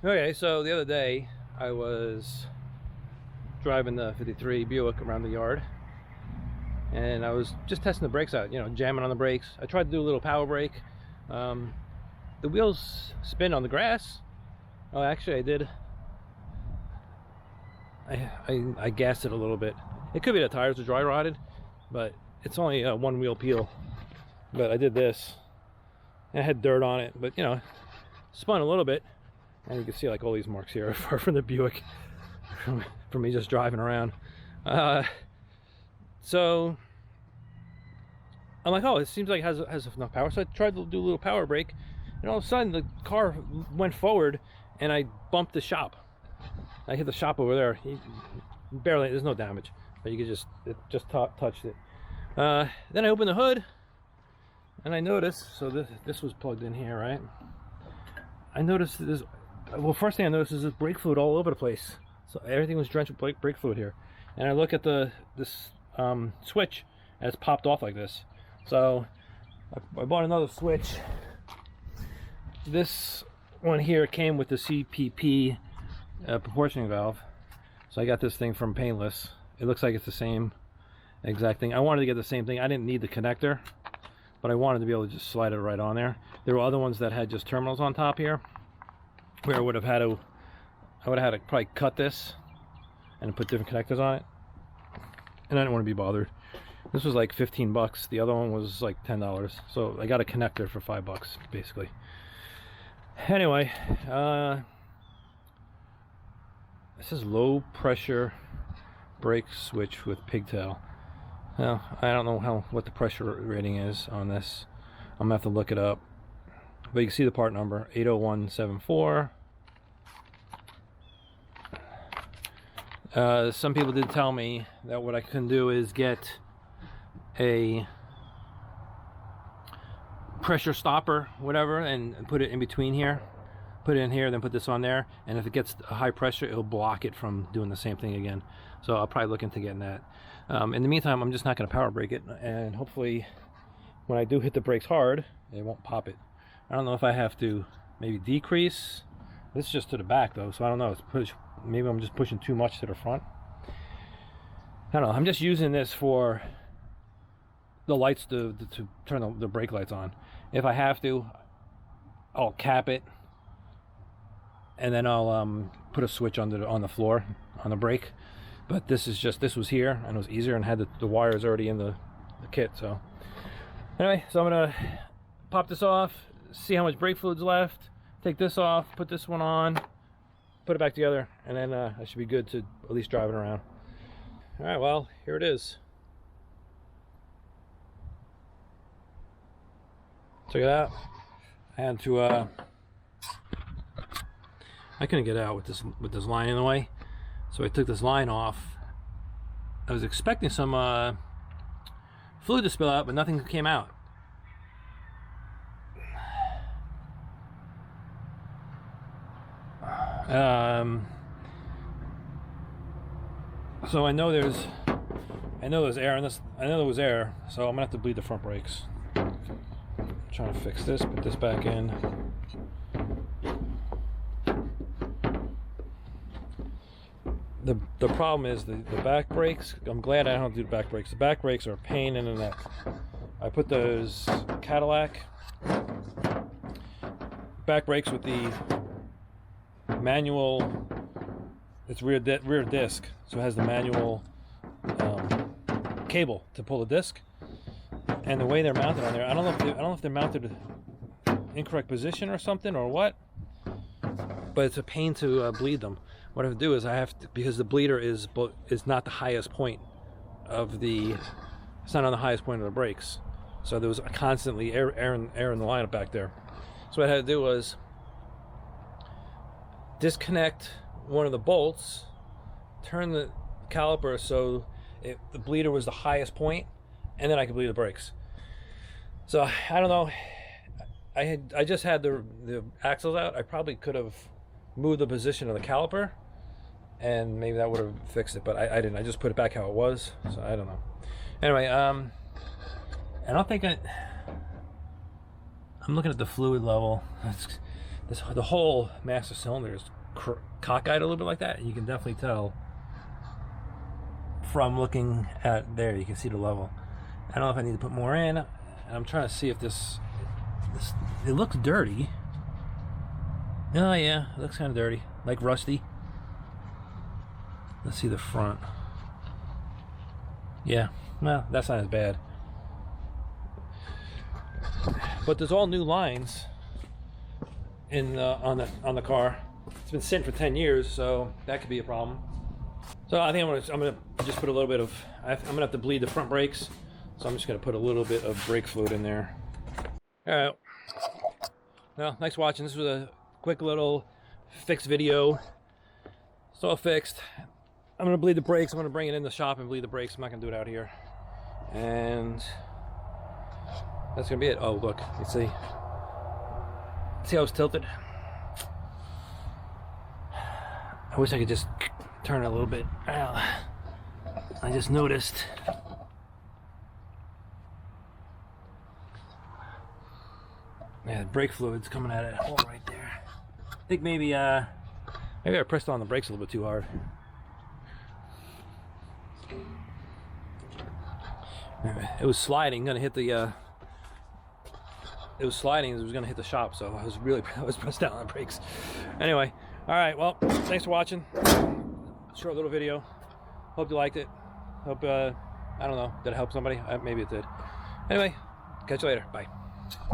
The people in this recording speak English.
Okay, so the other day I was driving the 53 Buick around the yard and I was just testing the brakes out, jamming on the brakes. I tried to do a little power brake. Um, the wheels spin on the grass. Oh, actually I did. I gassed it a little bit. It could be the tires are dry rotted, but it's only a one wheel peel. But I did this. It had dirt on it, but spun a little bit. And you can see like all these marks here are from the Buick from me just driving around. So I'm like, oh, it seems like it has enough power. So I tried to do a little power brake, and all of a sudden the car went forward and I bumped the shop. I hit the shop over there. Barely, there's no damage, but you could just touched it. Then I opened the hood and I noticed, so this was plugged in here, right? I noticed this. Well, first thing I noticed is this brake fluid all over the place. So everything was drenched with brake fluid here. And I look at this switch, and it's popped off like this. So I bought another switch. This one here came with the CPP proportioning valve. So I got this thing from Painless. It looks like it's the same exact thing. I wanted to get the same thing. I didn't need the connector, but I wanted to be able to just slide it right on there. There were other ones that had just terminals on top here, where I would have had to probably cut this and put different connectors on it, and I didn't want to be bothered. This was like 15 bucks. The other one was like $10. So I got a connector for $5 basically. Anyway, this is low pressure brake switch with pigtail. Now, I don't know what the pressure rating is on this. I'm gonna have to look it up. But you can see the part number, 80174. Some people did tell me that what I can do is get a pressure stopper, whatever, and put it in between here. Put it in here, then put this on there, and if it gets a high pressure, it'll block it from doing the same thing again. So I'll probably look into getting that. In the meantime, I'm just not going to power brake it, and hopefully when I do hit the brakes hard, it won't pop it. I don't know if I have to maybe decrease. This is just to the back though, so I don't know. Maybe I'm just pushing too much to the front. I don't know. I'm just using this for the lights to turn the brake lights on. If I have to, I'll cap it, and then I'll put a switch on the floor on the brake. But this was here, and it was easier, and had the wires already in the kit. So anyway, so I'm gonna pop this off, see how much brake fluid's left, take this off, put this one on, put it back together, and then I should be good to at least drive it around. All right, well, here it is. Check it out. I had to I couldn't get out with this line in the way, so I took this line off. I was expecting some fluid to spill out, but nothing came out. So I know there's air in this. I know there was air, so I'm gonna have to bleed the front brakes. I'm trying to fix this, put this back in. The problem is the back brakes. I'm glad I don't do the back brakes. The back brakes are a pain in the neck. I put those Cadillac back brakes with the manual. It's rear disc, so it has the manual cable to pull the disc. And the way they're mounted on there, I don't know if they're mounted incorrect position or something or what, but it's a pain to bleed them. What I have to do is because the bleeder is not the highest point of it's not on the highest point of the brakes, so there was constantly air in the lineup back there. So what I had to do was disconnect one of the bolts, turn the caliper so the bleeder was the highest point, and then I could bleed the brakes. So I don't know. I just had the axles out. I probably could have moved the position of the caliper, and maybe that would have fixed it, but I didn't. I just put it back how it was, so I don't know. Anyway, I don't think I'm looking at the fluid level. the whole master cylinder is cockeyed a little bit like that. You can definitely tell from looking at there. You can see the level. I don't know if I need to put more in. And I'm trying to see if this it looks dirty. Oh yeah, it looks kind of dirty, like rusty. Let's see the front. Yeah, well, that's not as bad. But there's all new lines in on the car. It's been sitting for 10 years, so that could be a problem. So I think I'm gonna just put a little bit of. I'm gonna have to bleed the front brakes, so I'm just gonna put a little bit of brake fluid in there. All right. Well, thanks for watching. This was a quick little fix video. It's all fixed. I'm gonna bleed the brakes. I'm gonna bring it in the shop and bleed the brakes. I'm not gonna do it out here. And that's gonna be it. Oh, look, you see how it's tilted? I wish I could just turn it a little bit. I just noticed. Yeah, the brake fluid's coming at it. Oh, right there. I think maybe I pressed on the brakes a little bit too hard. It was sliding, gonna hit the. It was sliding. It was gonna hit the shop, so I was pressed down on the brakes. Anyway, all right. Well, thanks for watching. Short little video. Hope you liked it. Hope I don't know, did it help somebody? Maybe it did. Anyway, catch you later. Bye.